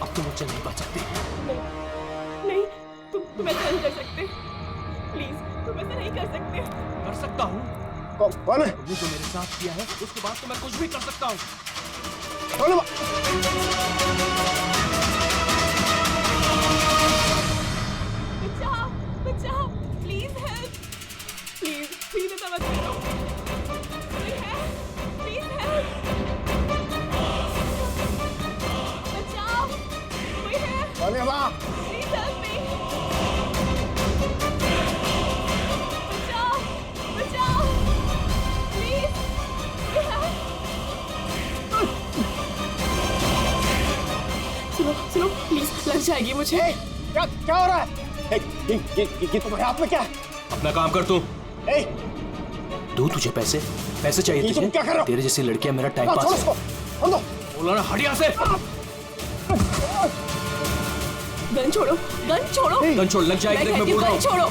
अब तुम मुझसे नहीं बच सकती। नहीं, तुम ऐसा नहीं कर सकते। प्लीज, तुम ऐसा नहीं कर सकते। कर सकता हूँ। कौन है? तुमने जो मेरे साथ किया है उसके बाद तो मैं कुछ भी कर सकता हूँ। बचाओ, बचाओ, प्लीज हेल्प, प्लीज ऐसा मत करो। कोई है? प्लीज हेल्प, बचाओ, कोई है? कौन है वहाँ? प्लीज हेल्प मी, बचाओ, बचाओ, प्लीज, कोई है? सुनो, प्लीज, लग जाएगी मुझे। क्या हो रहा है? ये तुम्हारे हाथ में क्या है? अपना काम कर तू। दो तुझे पैसे चाहिए तुझे? तुम क्या कर रहे हो? तेरे जैसी लड़कियां मेरा टाइम पास है। बोला ना, हट यहाँ से। गन छोड़ो, गन छोड़ो। गन छोड़, लग जाएगी। मैं बोल रहा हूँ, छोड़ो।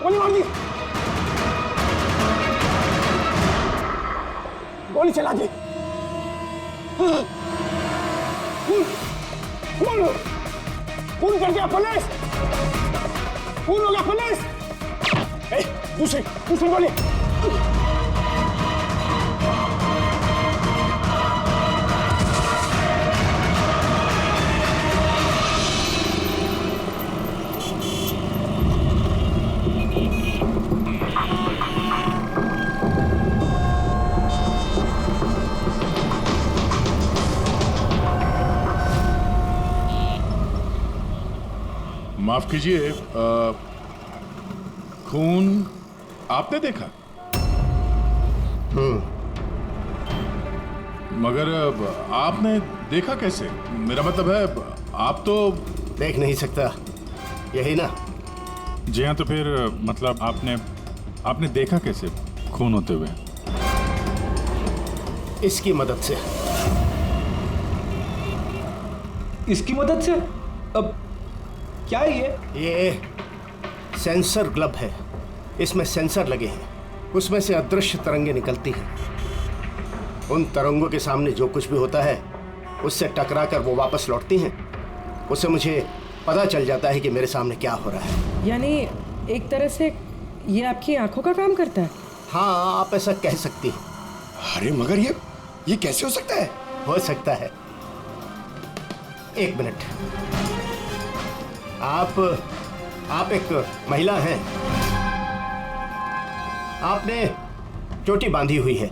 गोली मार दी, गोली चला दी। खून कर दिया पुलिस, खून हो गया पुलिस। दूसरी गोली। माफ कीजिए, खून आपने देखा? मगर आपने देखा कैसे? मेरा मतलब है, आप तो देख नहीं सकता, यही ना? जी हाँ, तो फिर मतलब आपने देखा कैसे खून होते हुए? इसकी मदद से। इसकी मदद से? अब क्या है ये सेंसर ग्लब है, इसमें सेंसर लगे हैं, उसमें से अदृश्य तरंगें निकलती हैं। उन तरंगों के सामने जो कुछ भी होता है उससे टकरा कर वो वापस लौटती हैं। उससे मुझे पता चल जाता है कि मेरे सामने क्या हो रहा है। यानी एक तरह से ये आपकी आंखों का काम करता है? हाँ, आप ऐसा कह सकती हैं। अरे मगर ये कैसे हो सकता है? हो सकता है। एक मिनट, आप एक महिला हैं, आपने चोटी बांधी हुई है।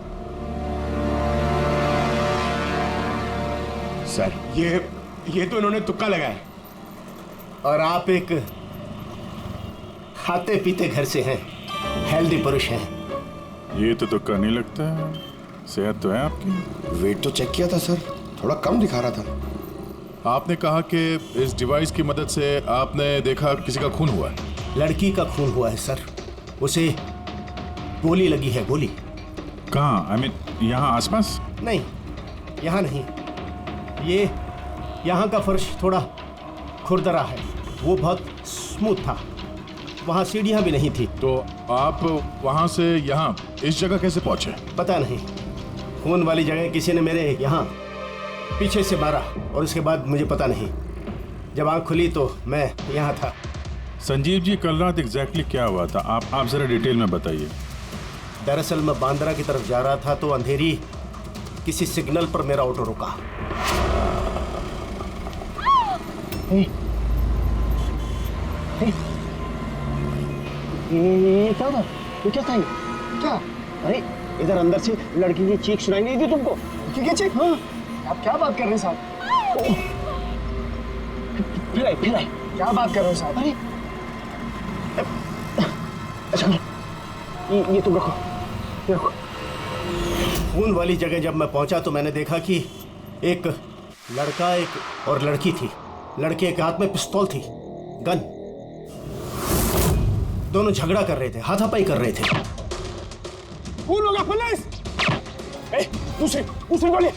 सर, ये तो इन्होंने तुक्का लगाया। और आप एक खाते पीते घर से हैं, हेल्दी पुरुष हैं। ये तो तुक्का नहीं लगता है, सेहत तो है आपकी। वेट तो चेक किया था सर, थोड़ा कम दिखा रहा था। आपने कहा कि इस डिवाइस की मदद से आपने देखा किसी का खून हुआ है। लड़की का खून हुआ है सर, उसे गोली लगी है, गोली। कहाँ? आई मीन यहाँ आसपास? नहीं, यहाँ नहीं, ये यहाँ का फर्श थोड़ा खुरदरा है, वो बहुत स्मूथ था, वहाँ सीढ़ियाँ भी नहीं थी। तो आप वहाँ से यहाँ इस जगह कैसे पहुँचे? पता नहीं, खून वाली जगह किसी ने मेरे यहाँ पीछे से मारा और उसके बाद मुझे पता नहीं। जब आँख खुली तो मैं यहाँ था। संजीव जी, कल रात एग्जैक्टली क्या हुआ था? आप जरा डिटेल में बताइए। दरअसल मैं बांद्रा की तरफ जा रहा था तो अंधेरी किसी सिग्नल पर मेरा ऑटो रुका। ये क्या था? ये क्या था? क्या? अरे इधर अंदर से लड़की की चीख सुनाई नहीं दी तुमको? की चीख? हाँ। आप क्या बात कर रहे हैं साहब? फिर आए। क्या बात कर रहे हो साहब? अरे अच्छा, ये तुम रखो। खून वाली जगह जब मैं पहुंचा तो मैंने देखा कि एक लड़का और लड़की थी। लड़के के हाथ में पिस्तौल थी, गन। दोनों झगड़ा कर रहे थे, हाथापाई कर रहे थे। खून होगा पुलिस! दूसरी गोली!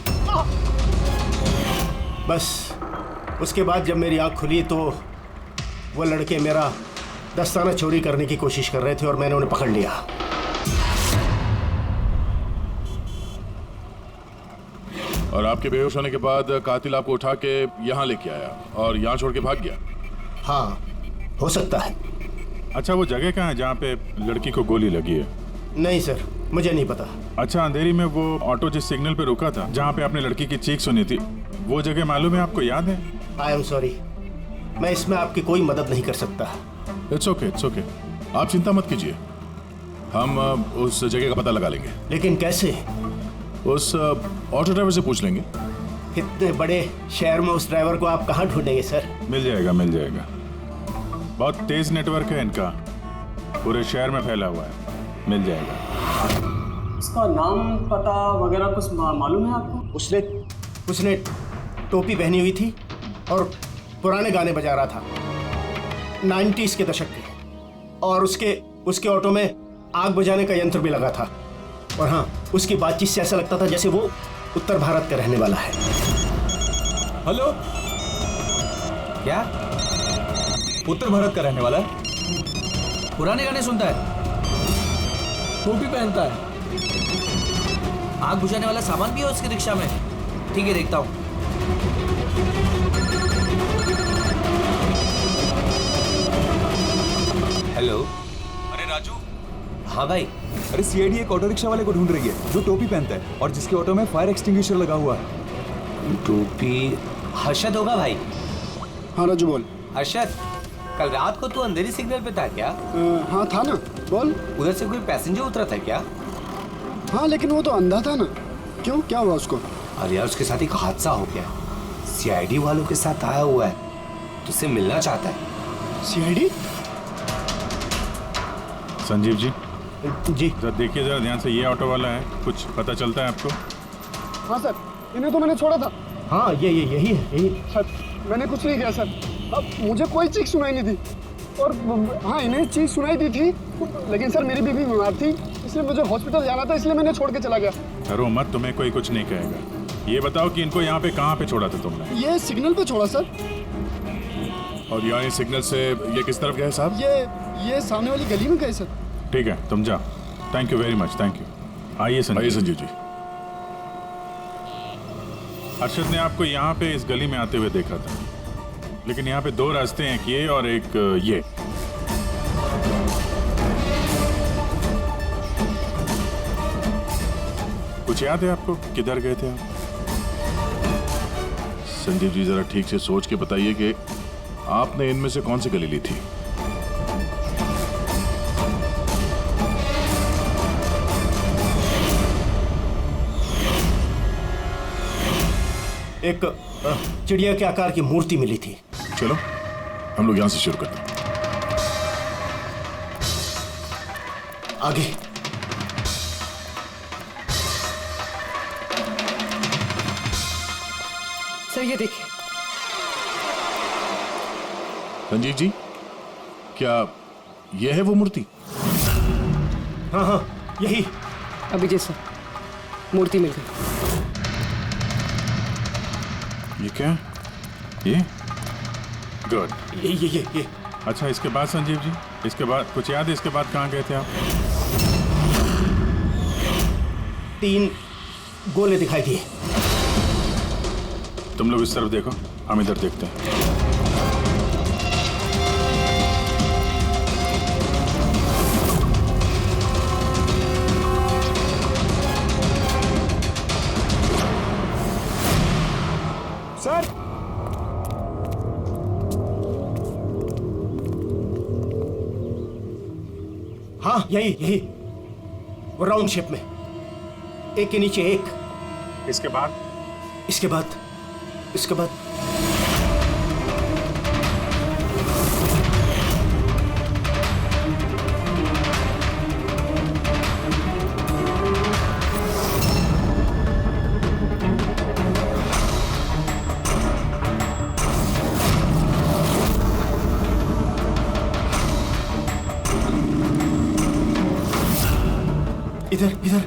बस उसके बाद जब मेरी आंख खुली तो वो लड़के मेरा दस्ताना चोरी करने की कोशिश कर रहे थे और मैंने उन्हें पकड़ लिया। और आपके बेहोश होने के बाद कातिल आपको उठा के यहाँ लेके आया और यहाँ छोड़ के भाग गया। हाँ, हो सकता है। अच्छा, वो जगह कहाँ है जहाँ पे लड़की को गोली लगी है? नहीं सर, मुझे नहीं पता। अच्छा, अंधेरी में वो ऑटो जिस सिग्नल पे रुका था, जहाँ पे आपने लड़की की चीख सुनी थी, वो जगह मालूम है आपको, याद है? आई एम सॉरी, मैं इसमें आपकी कोई मदद नहीं कर सकता। इट्स ओके, इट्स ओके, आप चिंता मत कीजिए, हम उस जगह का पता लगा लेंगे। लेकिन कैसे? उस ऑटो ड्राइवर से पूछ लेंगे। इतने बड़े शहर में उस ड्राइवर को आप कहाँ ढूंढेंगे सर? मिल जाएगा, मिल जाएगा। बहुत तेज नेटवर्क है इनका, पूरे शहर में फैला हुआ है, मिल जाएगा। इसका नाम पता वगैरह कुछ मालूम है आपको? उसने टोपी पहनी हुई थी और पुराने गाने बजा रहा था, 90s के दशक के, और उसके ऑटो में आग बुझाने का यंत्र भी लगा था। और हाँ, उसकी बातचीत से ऐसा लगता था जैसे वो उत्तर भारत का रहने वाला है। हेलो, क्या उत्तर भारत का रहने वाला है? पुराने गाने सुनता है, टोपी पहनता है, आग बुझाने वाला सामान भी है उसकी रिक्शा में। ठीक है, देखता हूँ। हेलो, अरे राजू। हाँ भाई। अरे सीआईडी एक ऑटो रिक्शा वाले को ढूंढ रही है जो टोपी पहनता है और जिसके ऑटो में फायर एक्सटिंग्विशर लगा हुआ है। टोपी हर्षद होगा भाई। हाँ राजू बोल। हर्षद, कल रात को तू अंधेरी सिग्नल पे था क्या? हाँ था ना, बोल। उधर से कोई पैसेंजर उतरा था क्या? हाँ, लेकिन वो तो अंधा था ना। क्यों, क्या हुआ उसको? अरे यार, उसके साथ एक हादसा हो गया। सीआईडी वालों के साथ आया हुआ है, तुझसे मिलना चाहता है। सीआईडी? संजीव जी जी जरा देखिए, जरा ध्यान से, ये ऑटो वाला है, कुछ पता चलता है आपको? हाँ सर, इन्हें तो मैंने छोड़ा था। हाँ, यही है। सर, मैंने कुछ नहीं किया सर। अब मुझे कोई चीख सुनाई नहीं थी, और हाँ, इन्हें चीख सुनाई दी थी, लेकिन सर मेरी बीवी बीमार थी, इसलिए मुझे हॉस्पिटल जाना था, इसलिए मैंने छोड़ के चला गया। डरो मत, तुम्हें कोई कुछ नहीं कहेगा। ये बताओ कि इनको यहाँ पे कहाँ पे छोड़ा था तुमने? ये सिग्नल पे छोड़ा सर। और यहाँ सिग्नल से ये किस तरफ गए साहब? ये सामने वाली गली में गए सर। ठीक है, तुम जाओ। Thank you very much, thank you. आइए संजीव जी। अरशद ने आपको यहाँ पे इस गली में आते हुए देखा था, लेकिन यहाँ पे दो रास्ते हैं, एक ये और एक ये। कुछ याद है आपको, किधर गए थे आप? संजीव जी, जरा ठीक से सोच के बताइए कि आपने इनमें से कौन सी गली ली थी? एक चिड़िया के आकार की मूर्ति मिली थी। चलो हम लोग यहाँ से शुरू करते हैं। आगे। सर ये देखिए। संजीव जी, क्या यह है वो मूर्ति? हाँ, यही। अभिजीत सर, मूर्ति मिल गई। ये क्या? ये गुड। ये। अच्छा, इसके बाद संजीव जी, इसके बाद कुछ याद है? इसके बाद कहाँ गए थे आप? 3 गोले दिखाई दिए। तुम लोग इस तरफ देखो, हम इधर देखते हैं। सर, हाँ, यही वो राउंड शेप में, एक के नीचे एक। इसके बाद इधर।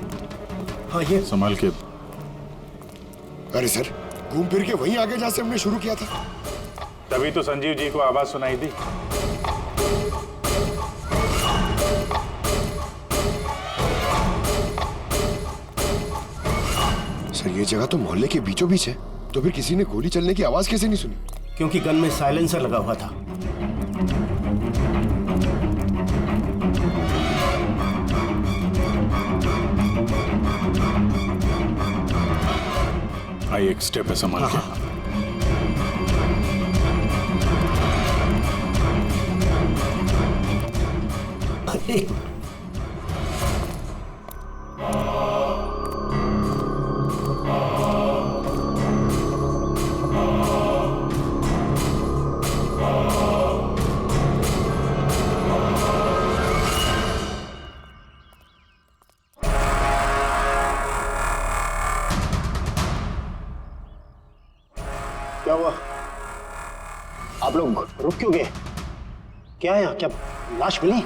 हाँ, ये संभाल के। अरे सर, घूम फिर के वहीं आगे जहाँ से हमने शुरू किया था। तभी तो संजीव जी को आवाज सुनाई दी। सर ये जगह तो मोहल्ले के बीचों बीच है, तो फिर किसी ने गोली चलने की आवाज कैसे नहीं सुनी? क्योंकि गन में साइलेंसर लगा हुआ था। आई एक स्टेप है, संभाल के। एक क्या हुआ? आप लोग रुक क्यों गए? क्या है यहाँ? क्या लाश मिली?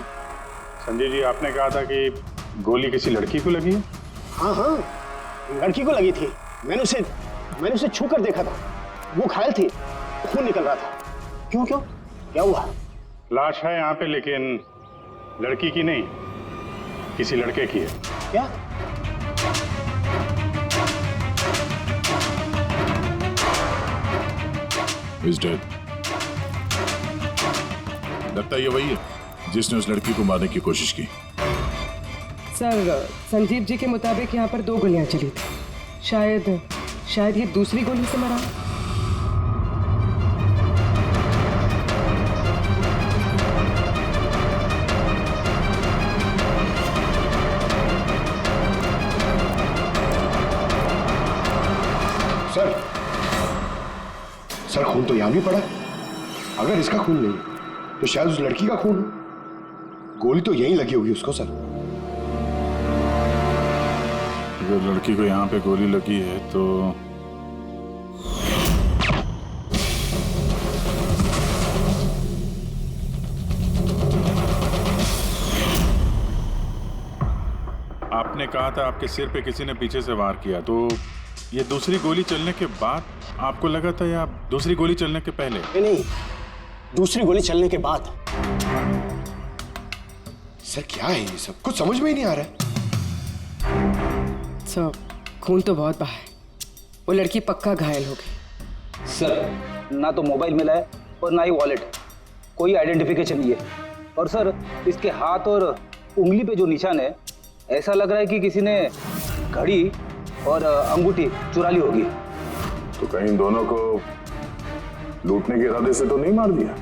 संजय जी, आपने कहा था कि गोली किसी लड़की को लगी है। हाँ हाँ, लड़की को लगी थी। मैंने उसे छू कर देखा था। वो घायल थी, खून निकल रहा था। क्यों क्यों क्या हुआ? लाश है यहाँ पे, लेकिन लड़की की नहीं, किसी लड़के की है। क्या? He's dead. लगता है ये वही है जिसने उस लड़की को मारने की कोशिश की। सर, संजीव जी के मुताबिक यहाँ पर 2 गोलियां चली थी। शायद ये दूसरी गोली से मरा। सर खून तो यहां भी पड़ा। अगर इसका खून नहीं तो शायद उस लड़की का खून हो। गोली तो यहीं लगी होगी उसको। सर अगर लड़की को यहाँ पे गोली लगी है तो आपने कहा था आपके सिर पे किसी ने पीछे से वार किया, तो ये दूसरी गोली चलने के बाद आपको लगा था या दूसरी गोली चलने के पहले? नहीं, दूसरी गोली चलने के बाद। सर क्या है ये सब? कुछ समझ में ही नहीं आ रहा है। सर, खून तो बहुत बहा है। वो लड़की पक्का घायल हो गई। सर, ना तो मोबाइल मिला है और ना ही वॉलेट। कोई आइडेंटिफिकेशन नहीं है। और सर, इसके हाथ और उंगली पे जो निशान है, ऐसा लग रहा है कि किसी ने घड़ी और अंगूठी चुरा ली होगी। तो कहीं दोनों को लूटने के इरादे से तो नहीं मार दिया?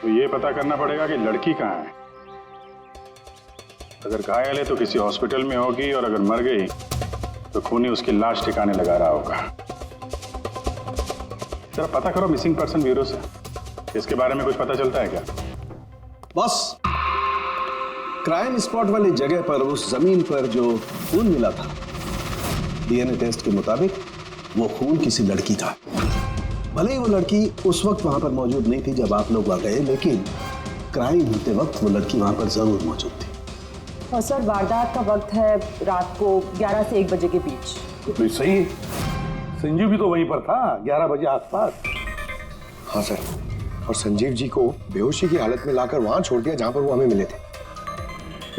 तो ये पता करना पड़ेगा कि लड़की कहाँ है। अगर घायल है तो किसी हॉस्पिटल में होगी, और अगर मर गई तो खूनी उसकी लाश ठिकाने लगा रहा होगा। जरा पता करो मिसिंग पर्सन ब्यूरो से, इसके बारे में कुछ पता चलता है क्या? बस, क्राइम स्पॉट वाली जगह पर उस जमीन पर जो खून मिला था, डीएनए टेस्ट के मुताबिक वो खून किसी लड़की था। भले ही वो लड़की उस वक्त वहां पर मौजूद नहीं थी जब आप लोग वहां गए, लेकिन क्राइम होते वक्त वो लड़की वहां पर जरूर मौजूद थी। और सर, वारदात का वक्त है रात को 11 से 1 बजे के बीच। तो सही है, संजीव भी तो वहीं पर था 11 बजे आसपास। हाँ सर, और संजीव जी को बेहोशी की हालत में लाकर वहां छोड़ दिया जहां पर वो हमें मिले थे।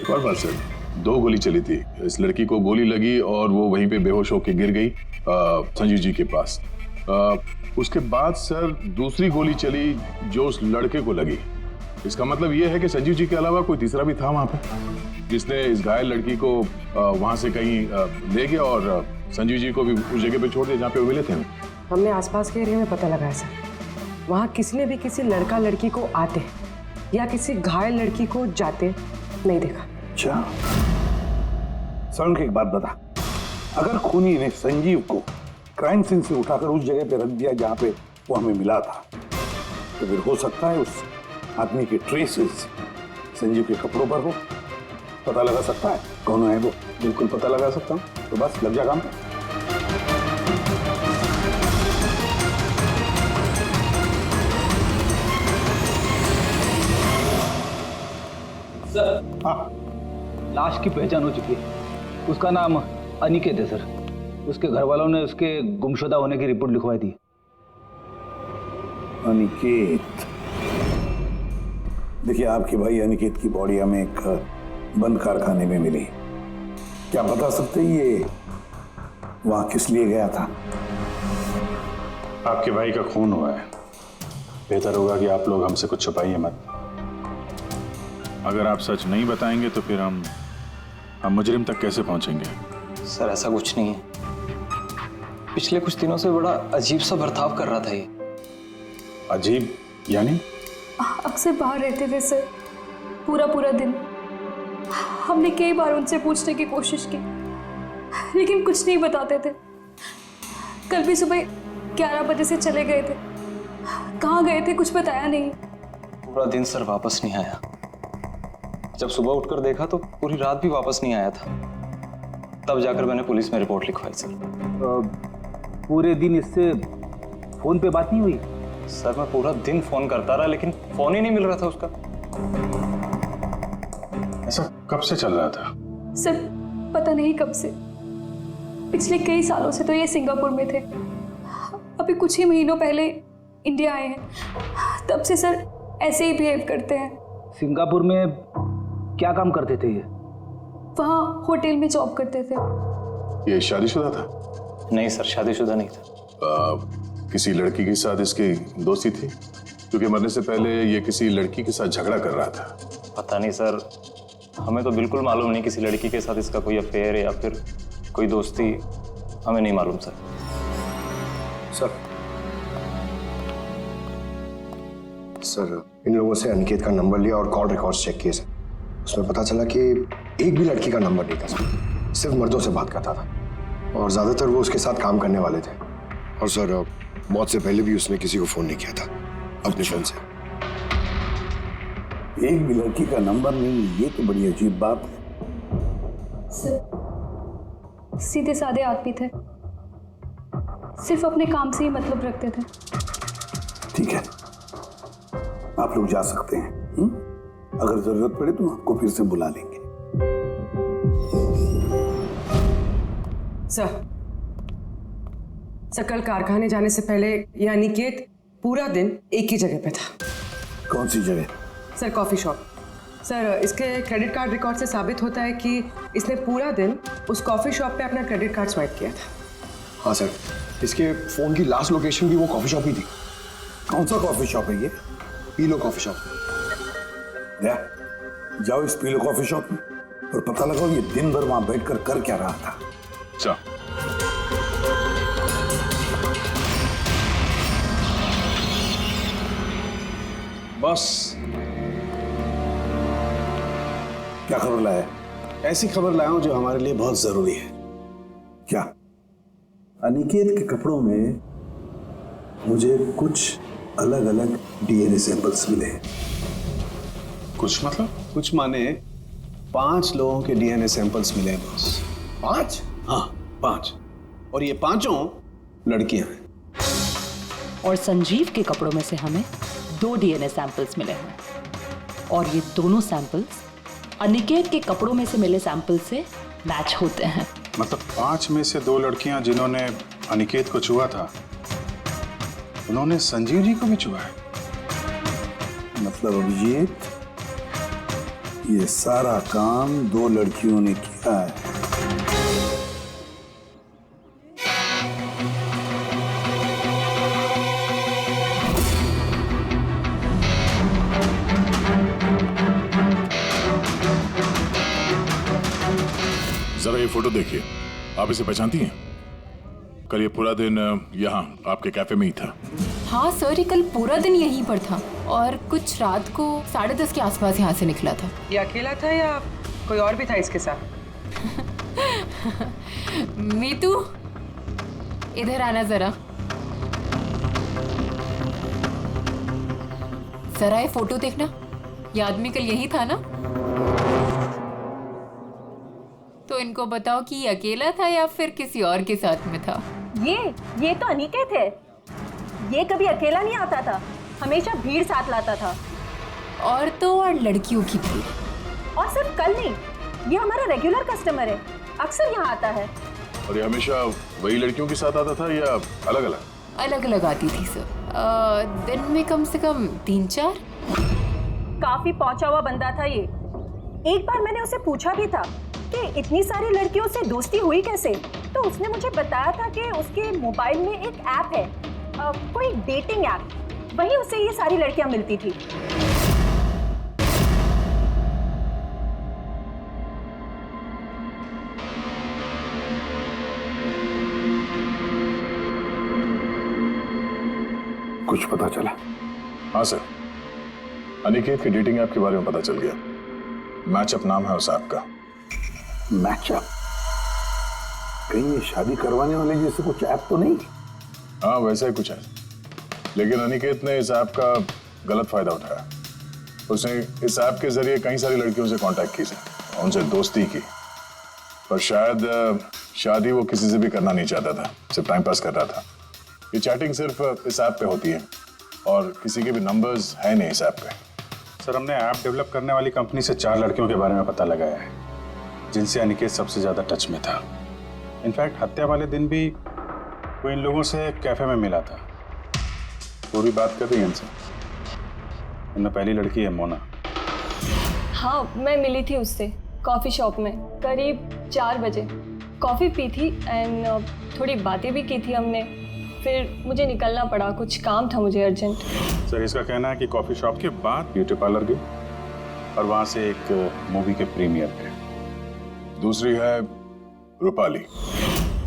एक और बात सर, 2 गोली चली थी। इस लड़की को गोली लगी और वो वहीं पे बेहोश होकर गिर गई संजीव जी के पास। उसके बाद सर दूसरी गोली चली जो उस लड़के को लगी। इसका मतलब ये है कि संजीव जी के अलावा कोई तीसरा भी था वहां पे, जिसने इस घायल लड़की को वहां से कहीं ले गया और संजीव जी को भी उस जगह पे छोड़ दिया जहाँ पे वो मिले थे। हमने आसपास के एरिया में पता लगाया सर, वहाँ किसी ने भी किसी लड़का लड़की को आते या किसी घायल लड़की को जाते नहीं देखा। अच्छा, सर की एक बात बता, अगर खूनी ने संजीव को क्राइम सीन से उठाकर उस जगह पे रख दिया जहाँ पे वो हमें मिला था, तो फिर हो सकता है उस आदमी के ट्रेसेस संजीव के कपड़ों पर हो। पता लगा सकता है कौन है वो? बिल्कुल पता लगा सकता हूँ। तो बस लग जा काम पे। सर, हाँ, लाश की पहचान हो चुकी है। उसका नाम अनिकेत है सर। उसके घर वालों ने उसके गुमशुदा होने की रिपोर्ट लिखवाई थी। अनिकेत, देखिए आपके भाई अनिकेत की बॉडी हमें एक बंद कारखाने में मिली। क्या बता सकते हैं वहां किस लिए गया था? आपके भाई का खून हुआ है, बेहतर होगा कि आप लोग हमसे कुछ छुपाइए मत। अगर आप सच नहीं बताएंगे तो फिर हम मुजरिम तक कैसे पहुंचेंगे? सर ऐसा कुछ नहीं है, पिछले कुछ दिनों से बड़ा अजीब सा बर्ताव कर रहा था ये। अजीब यानी? अक्सर बाहर रहते थे सर, पूरा दिन। हमने कई बार उनसे पूछने की कोशिश की, लेकिन कुछ नहीं बताते थे। कल भी सुबह 11 बजे से चले गए थे। कहाँ गए थे कुछ बताया नहीं। पूरा दिन सर वापस नहीं आया। जब सुबह उठकर देखा तो पूरी रात भी वापस नहीं आया था। तब जाकर मैंने पुलिस में रिपोर्ट लिखवाई सर। पूरे दिन इससे फोन पे बात नहीं हुई? सर मैं पूरा दिन फोन करता रहा, लेकिन फोन ही नहीं मिल रहा था उसका। ऐसा कब से चल रहा था? सर पता नहीं कब से, पिछले कई सालों से तो ये सिंगापुर में थे। अभी कुछ ही महीनों पहले इंडिया आए हैं, तब से सर ऐसे ही बिहेव करते हैं। सिंगापुर में क्या काम करते थे ये? वहाँ होटल में जॉब करते थे। ये शादीशुदा था? नहीं सर, शादीशुदा नहीं था। किसी लड़की के साथ इसकी दोस्ती थी? क्योंकि मरने से पहले ये किसी लड़की के साथ झगड़ा कर रहा था। पता नहीं सर, हमें तो बिल्कुल मालूम नहीं किसी लड़की के साथ इसका कोई अफेयर या फिर कोई दोस्ती, हमें नहीं मालूम सर। सर इन लोगों से अनिकेत का नंबर लिया और कॉल रिकॉर्ड्स चेक किए सर। उसमें पता चला कि एक भी लड़की का नंबर नहीं था सर, सिर्फ मर्दों से बात करता था और ज्यादातर वो उसके साथ काम करने वाले थे। और सर मौत से पहले भी उसने किसी को फोन नहीं किया था अपने फोन से। एक भी लड़की का नंबर नहीं, ये तो बड़ी अजीब बात है। सर सीधे साधे आदमी थे, सिर्फ अपने काम से ही मतलब रखते थे। ठीक है, आप लोग जा सकते हैं। अगर जरूरत पड़े तो आपको फिर से बुला लेंगे। सर कल कारखाने जाने से पहले ये अनिकेत पूरा दिन एक ही जगह पे था। कौन सी जगह? Sir coffee shop. सर इसके क्रेडिट कार्ड रिकॉर्ड से साबित होता है कि इसने पूरा दिन उस कॉफी शॉप पे अपना क्रेडिट कार्ड स्वाइप किया था। हाँ सर, इसके फोन की लास्ट लोकेशन भी वो कॉफी शॉप ही थी। कौन सा कॉफी शॉप है ये? पीलो कॉफी शॉप। जाओ इस पीलो कॉफी शॉप में और पता लगाओ ये दिन भर वहां बैठकर कर क्या रहा था। चल। बॉस, क्या खबर लाया? ऐसी खबर लाया हूं जो हमारे लिए बहुत जरूरी है। क्या? अनिकेत के कपड़ों में मुझे कुछ अलग अलग डीएनए सैंपल्स मिले हैं। कुछ मतलब? कुछ माने 5 लोगों के डीएनए सैंपल्स मिले हैं बॉस। 5? हाँ 5, और ये 5 लड़कियां हैं। और संजीव के कपड़ों में से हमें 2 डीएनए सैंपल्स मिले हैं, और ये दोनों सैंपल्स अनिकेत के कपड़ों में से मिले सैंपल से मैच होते हैं। मतलब 5 में से 2 लड़कियां जिन्होंने अनिकेत को छुआ था, उन्होंने संजीव जी को भी छुआ है। मतलब अभिजीत, ये सारा काम 2 लड़कियों ने किया है। जरा ये फोटो देखिए, आप इसे पहचानती हैं? कल ये पूरा दिन यहाँ आपके कैफे में ही था। हाँ सर, ये कल पूरा दिन यहीं पर था और कुछ रात को 10:30 के आसपास यहाँ से निकला था। ये अकेला था या कोई और भी था इसके साथ? मीतू, इधर आना जरा। जरा ये फोटो देखना, ये आदमी कल यही था ना? तो इनको बताओ कि ये अकेला था या फिर किसी और के साथ में था। ये तो अनिकेत है। ये कभी अकेला नहीं आता था, हमेशा भीड़ साथ लाता था। और तो और लड़कियों की भीड़। और सिर्फ कल नहीं, ये हमारा रेगुलर कस्टमर है, अक्सर यहाँ आता है। और ये हमेशा वही लड़कियों के साथ आता था या अलग अलग? अलग अलग आती थी सर, दिन में कम से कम 3-4। काफी पहुंचा हुआ बंदा था ये। एक बार मैंने उसे पूछा भी था कि इतनी सारी लड़कियों से दोस्ती हुई कैसे। तो उसने मुझे बताया था कि उसके मोबाइल में एक ऐप है, कोई डेटिंग ऐप, वहीं उसे ये सारी लड़कियां मिलती थी। कुछ पता चला? हाँ सर, अनिकेत के डेटिंग ऐप के बारे में पता चल गया। मैचअप नाम है उस ऐप का। मैचअप? कहीं ये शादी करवाने वाले जैसे कुछ ऐप तो नहीं? हाँ वैसा ही कुछ है, लेकिन अनिकेत ने इस ऐप का गलत फायदा उठाया। उसने इस ऐप के जरिए कई सारी लड़कियों से कांटेक्ट की थी, उनसे दोस्ती की, पर शायद शादी वो किसी से भी करना नहीं चाहता था, सिर्फ टाइम पास कर रहा था। ये चैटिंग सिर्फ इस ऐप पे होती है और किसी के भी नंबर्स है नहीं इस ऐप पे। सर, हमने ऐप डेवलप करने वाली कंपनी से 4 लड़कियों के बारे में पता लगाया है जिनसे अनिकेत सबसे ज्यादा टच में था। इनफैक्ट हत्या वाले दिन भी वो इन लोगों से कैफे में मिला था। वो भी बात कर रही है इनसे। इनमें पहली लड़की है मोना। हाँ, मैं मिली थी उससे कॉफ़ी शॉप में करीब 4 बजे। कॉफ़ी पी थी एंड थोड़ी बातें भी की थी हमने। फिर मुझे निकलना पड़ा, कुछ काम था मुझे अर्जेंट। सर, इसका कहना है कि कॉफ़ी शॉप के बाद ब्यूटी पार्लर गई और वहाँ से एक मूवी के प्रीमियर पे। दूसरी है रूपाली।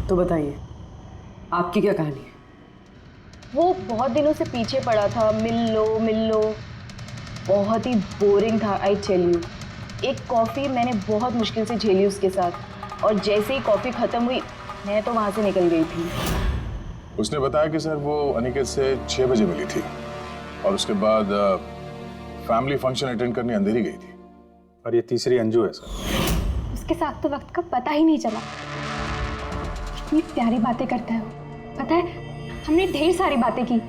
तो बताइए, आपकी क्या कहानी है? वो बहुत दिनों से पीछे पड़ा था, मिल लो। बहुत ही बोरिंग था, आई टेल यू। एक कॉफ़ी मैंने बहुत मुश्किल से झेली उसके साथ, और जैसे ही कॉफ़ी ख़त्म हुई मैं तो वहाँ से निकल गई थी। उसने बताया कि सर वो अनिकेत से 6 बजे मिली थी और उसके बाद फैमिली फंक्शन अटेंड करने अंधेरी गई थी। और ये तीसरी अंजू है सर। उसके साथ तो वक्त का पता ही नहीं चला। कितनी प्यारी बातें करता है वो, पता है हमने ढेर सारी बातें की।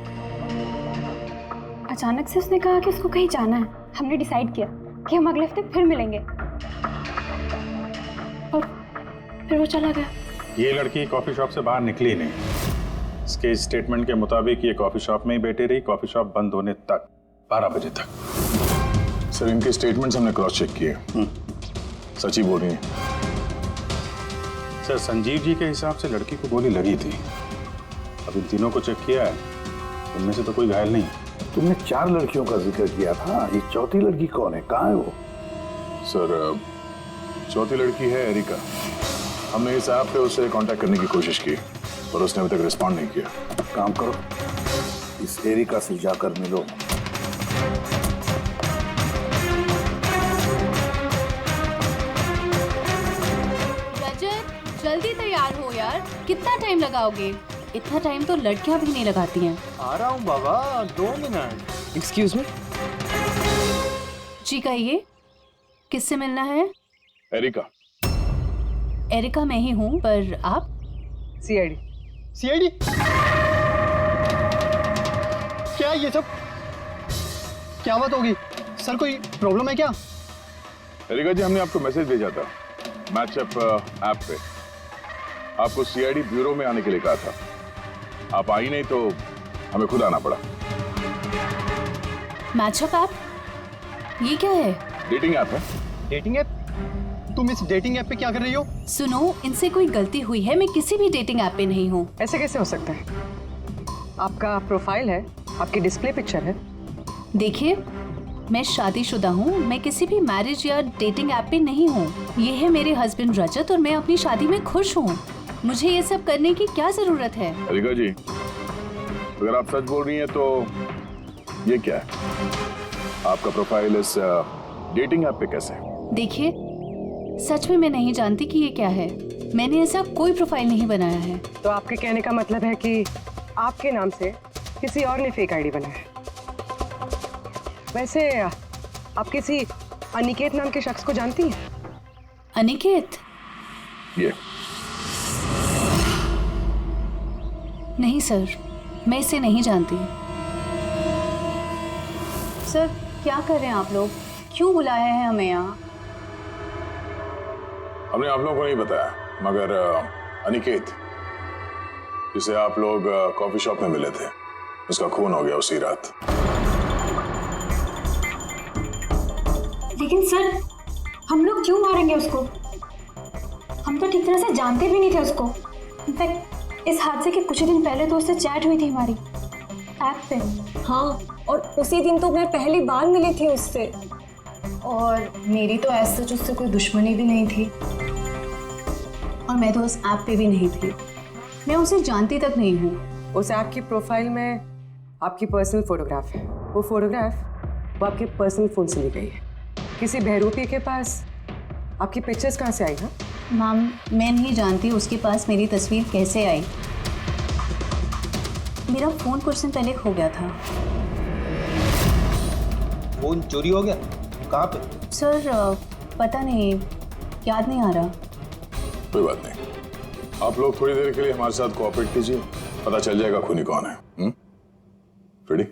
अचानक से उसने कहा कि उसको कहीं जाना है। हमने डिसाइड किया कि हम अगले हफ्ते फिर मिलेंगे, और फिर वो चला गया। ये लड़की कॉफ़ी शॉप से बाहर निकली नहीं। इसके स्टेटमेंट के मुताबिक ये कॉफ़ी शॉप में ही बैठी रही, कॉफ़ी शॉप बंद होने तक, 12 बजे तक। सर, इनके स्टेटमेंट्स हमने क्रॉस चेक किए, सच ही बोल रही हैं। सर, संजीव जी के हिसाब से लड़की को गोली लगी थी। अब इन तीनों को चेक किया है, उनमें से तो कोई घायल नहीं है। तुमने 4 लड़कियों का जिक्र किया था, ये चौथी लड़की कौन है, कहाँ है वो? सर, चौथी लड़की है एरिका। हमने इस ऐप पे उससे कांटेक्ट करने की कोशिश की पर उसने अभी तक रिस्पॉन्ड नहीं किया। काम करो, इस एरिका से जाकर मिलो। रजत, जल्दी तैयार हो यार, कितना टाइम लगाओगे? इतना टाइम तो लड़कियां भी नहीं लगाती हैं। आ रहा हूँ बाबा, 2 मिनट। Excuse me. जी कहिए, किससे मिलना है? एरिका। एरिका मैं ही हूँ, पर आप? सीआईडी। सीआईडी? क्या ये सब? क्या बात होगी सर, कोई प्रॉब्लम है क्या? एरिका जी, हमने आपको मैसेज भेजा था मैचअप ऐप पे। आपको सीआईडी ब्यूरो में आने के लिए कहा था, आप आई नहीं तो हमें खुद आना पड़ा। Matchup app? ये क्या है? डेटिंग ऐप है। Dating app? तुम इस डेटिंग ऐप पे क्या कर रही हो? सुनो, इनसे कोई गलती हुई है, मैं किसी भी डेटिंग ऐप पे नहीं हूँ। ऐसे कैसे हो सकता है? आपका प्रोफाइल है, आपकी डिस्प्ले पिक्चर है। देखिए, मैं शादीशुदा हूँ, मैं किसी भी मैरिज या डेटिंग ऐप पे नहीं हूँ। ये है मेरे हस्बैंड रजत और मैं अपनी शादी में खुश हूँ। मुझे ये सब करने की क्या जरूरत है? एरिका जी, अगर आप सच बोल रही हैं तो ये क्या है? आपका प्रोफाइल इस डेटिंग ऐप पे कैसे है? देखिए, सच में मैं नहीं जानती कि ये क्या है। मैंने ऐसा कोई प्रोफाइल नहीं बनाया है। तो आपके कहने का मतलब है कि आपके नाम से किसी और ने फेक आईडी बनाया है। वैसे आप किसी अनिकेत नाम के शख्स को जानती हैं? अनिकेत? ये नहीं सर, मैं इसे नहीं जानती। सर, क्या कर रहे हैं आप लोग? क्यों बुलाए हैं हमें यहाँ? हमने आप लोगों को नहीं बताया, मगर अनिकेत, जिसे आप लोग कॉफी शॉप में मिले थे, उसका खून हो गया उसी रात। लेकिन सर, हम लोग क्यों मारेंगे उसको? हम तो ठीक तरह से जानते भी नहीं थे उसको। इनफैक्ट इस हादसे के कुछ दिन पहले तो उससे चैट हुई थी हमारी ऐप पे। हाँ, और उसी दिन तो मैं पहली बार मिली थी उससे। और मेरी तो ऐसे सच उससे कोई दुश्मनी भी नहीं थी, और मैं तो उस ऐप पे भी नहीं थी। मैं उसे जानती तक नहीं हूँ। उस ऐप की प्रोफाइल में आपकी पर्सनल फोटोग्राफ है। वो फोटोग्राफ वो आपके पर्सनल फोन से ली गई है। किसी बहरूपी के पास आपकी पिक्चर्स कहाँ से आई? हाँ मैम, मैं नहीं जानती उसके पास मेरी तस्वीर कैसे आई। मेरा फ़ोन कुछ दिन पहले खो गया था। फोन चोरी हो गया? कहाँ पे? सर पता नहीं, याद नहीं आ रहा। कोई बात नहीं, आप लोग थोड़ी देर के लिए हमारे साथ कोऑपरेट कीजिए, पता चल जाएगा खूनी कौन है। रेडी?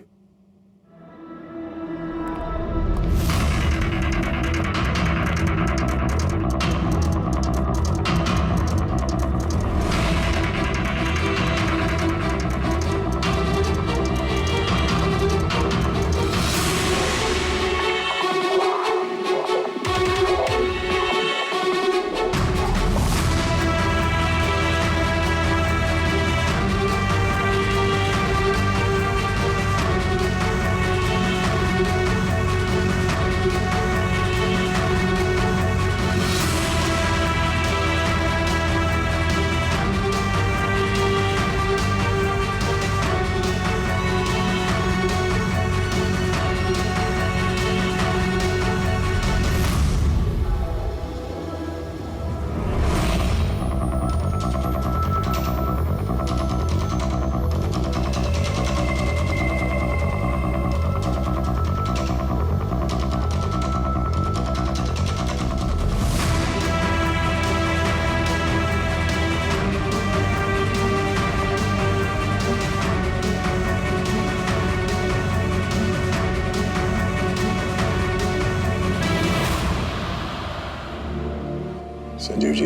संजीव जी,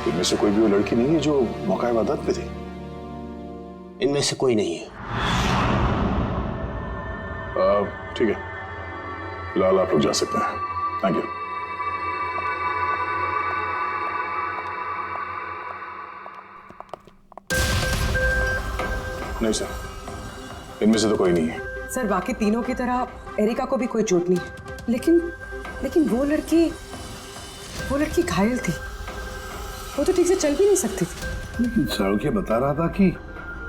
इनमें से कोई भी वो लड़की नहीं है जो मौका वारदात पे थी? इनमें से कोई नहीं है। ठीक है, फिलहाल आप लोग जा सकते हैं। Thank you. नहीं सर, इनमें से तो कोई नहीं है। सर, बाकी तीनों की तरह एरिका को भी कोई चोट नहीं है, लेकिन वो लड़की घायल थी। वो तो ठीक से चल भी नहीं सकती थी। लेकिन सरोखे बता रहा था कि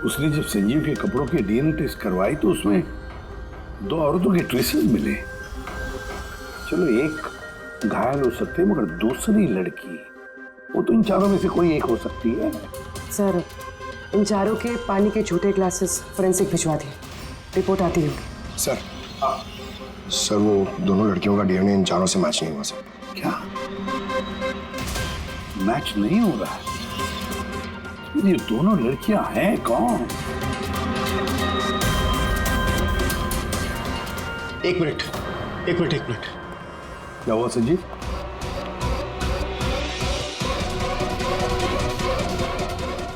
उसने जब संजीव के कपड़ों के डीएनए टेस्ट करवाई तो उसमें 2 औरतों के ट्रेसेस मिले। चलो एक घायल हो सकते हैं, मगर दूसरी लड़की, वो तो इन चारों में से कोई एक हो सकती है। सर, इन चारों के पानी के छोटे ग्लासेस फोरेंसिक भिजवा दिए, रिपोर्ट आती होगी। सर वो दोनों लड़कियों का डीएनए इन चारों से मैच नहीं हुआ सर। क्या मैच नहीं हो रहा है? ये दोनों लड़कियां हैं कौन? एक मिनट। क्या हुआ संजीव?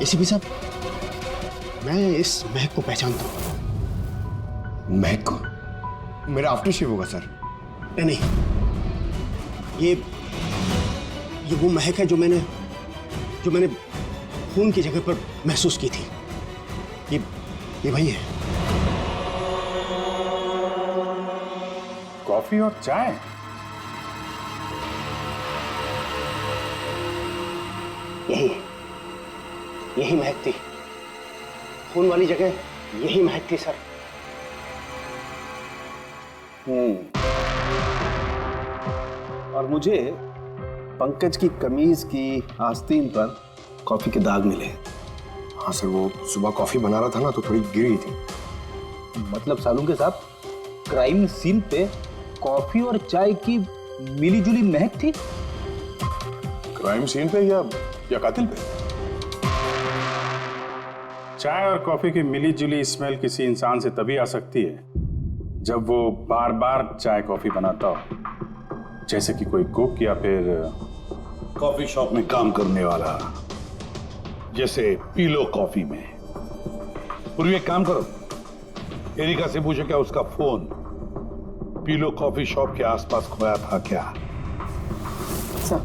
एसीपी साहब, मैं इस महक को पहचानता हूं। महक को? मेरा आफ्टर शेव होगा सर। नहीं, ये वो महक है जो मैंने खून की जगह पर महसूस की थी। ये वही है। कॉफी और चाय? यही महक थी। खून वाली जगह यही महक थी सर। और मुझे पंकज की कमीज की आस्तीन पर कॉफी के दाग मिले। हाँ सर, वो सुबह कॉफी बना रहा था ना, तो थोड़ी गिर गई थी। मतलब सालुंके साहब, क्राइम सीन पे कॉफी और चाय की मिलीजुली महक थी? क्राइम सीन पे या कातिल पे? चाय और कॉफी की मिली-जुली स्मेल किसी इंसान से तभी आ सकती है जब वो बार-बार चाय कॉफी बनाता हो, जैसे कि कोई कुक या फिर कॉफी शॉप में काम करने वाला, जैसे पीलो कॉफी में। पूर्वी एक काम करो, एरिका से पूछो क्या उसका फोन पीलो कॉफी शॉप के आसपास खोया था क्या? Sir,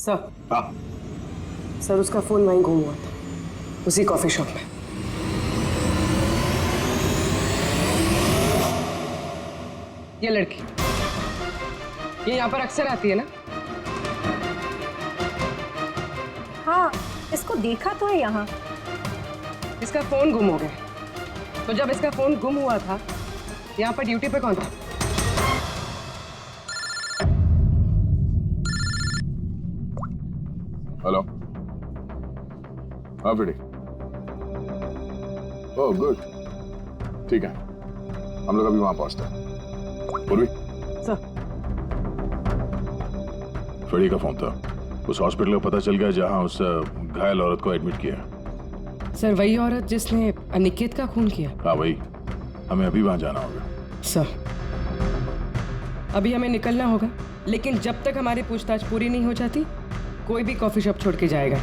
sir. हाँ सर, उसका फोन वहीं गुम हुआ था, उसी कॉफी शॉप में। ये लड़की, ये यहाँ पर अक्सर आती है ना? हाँ, इसको देखा तो है यहाँ। इसका फोन गुम हो गया, तो जब इसका फोन गुम हुआ था यहाँ पर ड्यूटी पे कौन था? हेलो। हाँ बेटी। ओह गुड, ठीक है, हम लोग अभी वहां पहुंचते हैं। पूर्वी सर। फ्रेडी का फोन था, उस हॉस्पिटल का पता चल गया जहां उस घायल औरत को एडमिट किया। सर, वही औरत जिसने अनिकेत का खून किया? हाँ वही, हमें अभी वहां जाना होगा। सर, अभी हमें निकलना होगा, लेकिन जब तक हमारी पूछताछ पूरी नहीं हो जाती कोई भी कॉफी शॉप छोड़ के जाएगा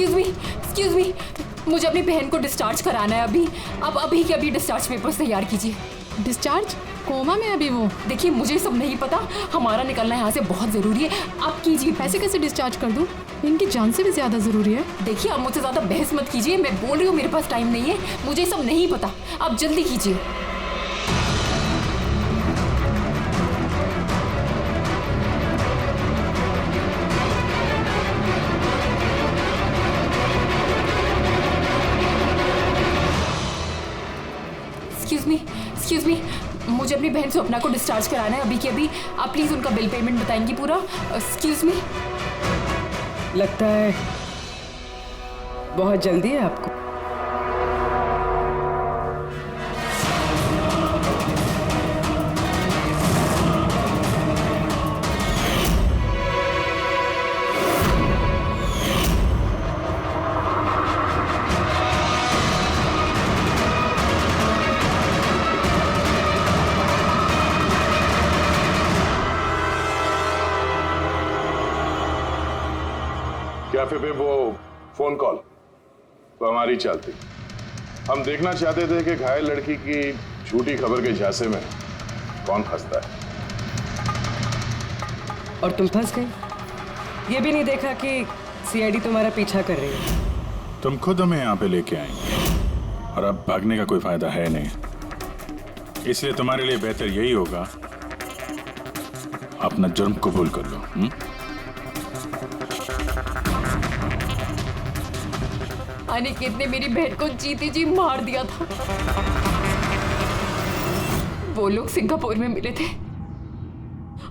नहीं। एक्सक्यूज मी, मुझे अपनी बहन को डिस्चार्ज कराना है अभी। अब अभी के अभी डिस्चार्ज पेपर्स तैयार कीजिए। डिस्चार्ज? कोमा में अभी वो? देखिए मुझे सब नहीं पता, हमारा निकलना यहाँ से बहुत ज़रूरी है, आप कीजिए। पैसे कैसे डिस्चार्ज कर दूँ? इनकी जान से भी ज़्यादा ज़रूरी है। देखिए आप मुझसे ज़्यादा बहस मत कीजिए, मैं बोल रही हूँ मेरे पास टाइम नहीं है, मुझे सब नहीं पता, आप जल्दी कीजिए। एक्सक्यूज मी, मुझे अपनी बहन स्वप्ना को डिस्चार्ज कराना है अभी के अभी। आप प्लीज उनका बिल पेमेंट बताएंगी पूरा? Excuse me. लगता है बहुत जल्दी है आपको। कैफे पे वो फोन कॉल तो हमारी चलती। हम देखना चाहते थे कि घायल लड़की की झूठी खबर के झांसे में कौन फंसता है। और तुम फंस गई। ये भी नहीं देखा कि सीआईडी तुम्हारा पीछा कर रही है। तुम खुद हमें यहाँ पे लेके आएंगे और अब भागने का कोई फायदा है नहीं, इसलिए तुम्हारे लिए बेहतर यही होगा अपना जुर्म कबूल कर लो। अनिकेत ने मेरी बहन को जीती जी मार दिया था। वो लोग सिंगापुर में मिले थे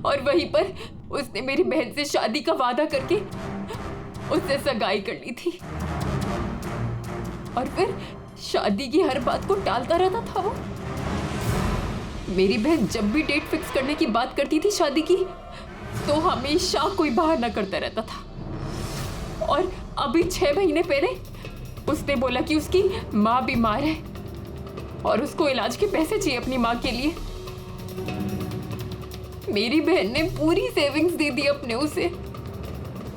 और वहीं पर उसने मेरी बहन से शादी का वादा करके उससे सगाई कर ली थी और फिर शादी की हर बात को टालता रहता था वो। मेरी बहन जब भी डेट फिक्स करने की बात करती थी शादी की तो हमेशा कोई बहाना करता रहता था। और अभी 6 महीने पहले उसने बोला कि उसकी माँ बीमार है और उसको इलाज के पैसे चाहिए अपनी माँ के लिए। मेरी बहन ने पूरी सेविंग्स दे दी अपने उसे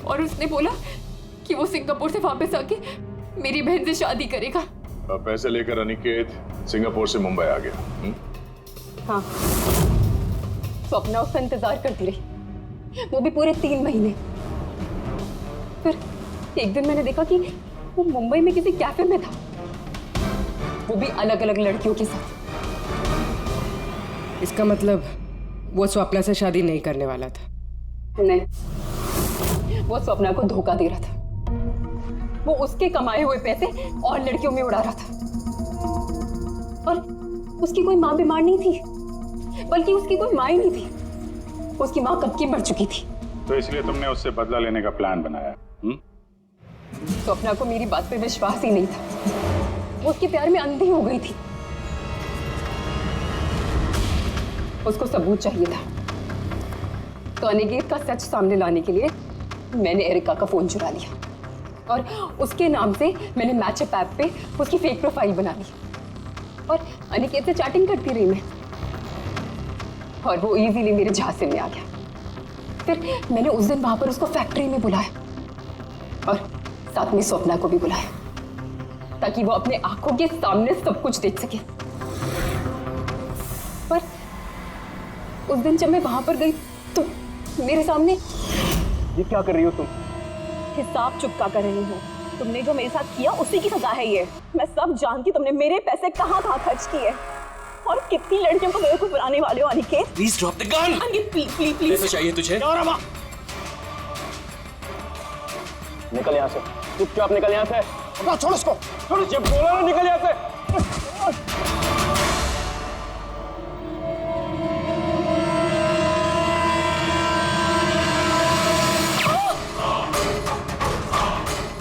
और उसने बोला कि वो सिंगापुर से वापस आके मेरी बहन से शादी करेगा। पैसे लेकर अनिकेत सिंगापुर से मुंबई आ गया। हाँ, स्वप्ना उसका इंतजार करती रही, वो भी पूरे 3 महीने। फिर एक दिन मैंने देखा कि वो मुंबई में किसी कैफे में था, वो भी अलग अलग लड़कियों के साथ। इसका मतलब वो स्वप्ना से शादी नहीं करने वाला था? नहीं, वो स्वप्ना को धोखा दे रहा था। वो उसके कमाए हुए पैसे और लड़कियों में उड़ा रहा था। और उसकी कोई माँ बीमार नहीं थी, बल्कि उसकी कोई माँ ही नहीं थी। उसकी माँ कब की मर चुकी थी। तो इसलिए तुमने उससे बदला लेने का प्लान बनाया? स्वप्ना को मेरी बात पे विश्वास ही नहीं था, वो उसके प्यार में अंधी हो गई थी। उसको सबूत चाहिए था, तो अनिकेत का सच सामने लाने के लिए मैंने एरिका का फोन चुरा लिया और उसके नाम से मैंने मैचअप ऐप पे उसकी फेक प्रोफाइल बना ली और अनिकेत से चैटिंग करती रही मैं, और वो इजीली मेरे झांसे में आ गया। फिर मैंने उस दिन वहां पर उसको फैक्ट्री में बुलाया और साथ में स्वप्ना को भी बुलाया, ताकि वो अपने आंखों के सामने सब कुछ देख सके। पर उस दिन जब मैं वहां पर गई तो मेरे सामने। ये क्या कर रही हो तुम? हिसाब चुका कर रही हूँ। तुमने जो मेरे साथ किया उसी की सजा है ये। मैं सब जानती, तुमने मेरे पैसे कहाँ कहाँ खर्च किए और कितनी लड़कियों को मेरे को बुलाने वाले हो। Aniket please drop the gun. Aniket please please please. पैसे चाहिए तुझे? निकल यहाँ से, चुपचाप निकल यहाँ से। छोड़ इसको, छोड़, जब बोला ना निकल यहाँ से।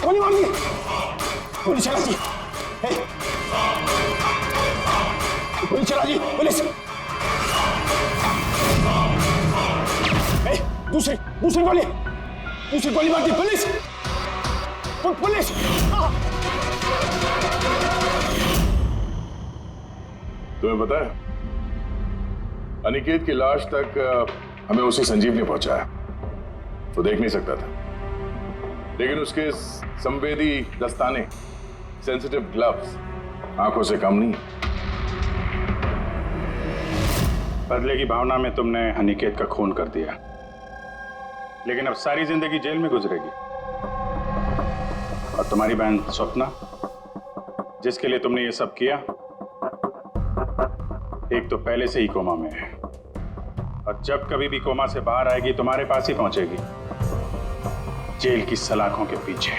गोली मार दी, गोली चला दी, गोली चला दी, पुलिस। दूसरी गोली मार दी, पुलिस, पुलिस। तुम्हें पता है, अनिकेत की लाश तक हमें उसी संजीव ने पहुंचाया। वो देख नहीं सकता था, लेकिन उसके संवेदी दस्ताने, सेंसिटिव ग्लव्स, आंखों से कम नहीं। बदले की भावना में तुमने अनिकेत का खून कर दिया, लेकिन अब सारी जिंदगी जेल में गुजरेगी। और तुम्हारी बहन स्वप्ना, जिसके लिए तुमने ये सब किया, एक तो पहले से ही कोमा में है, और जब कभी भी कोमा से बाहर आएगी तुम्हारे पास ही पहुंचेगी, जेल की सलाखों के पीछे।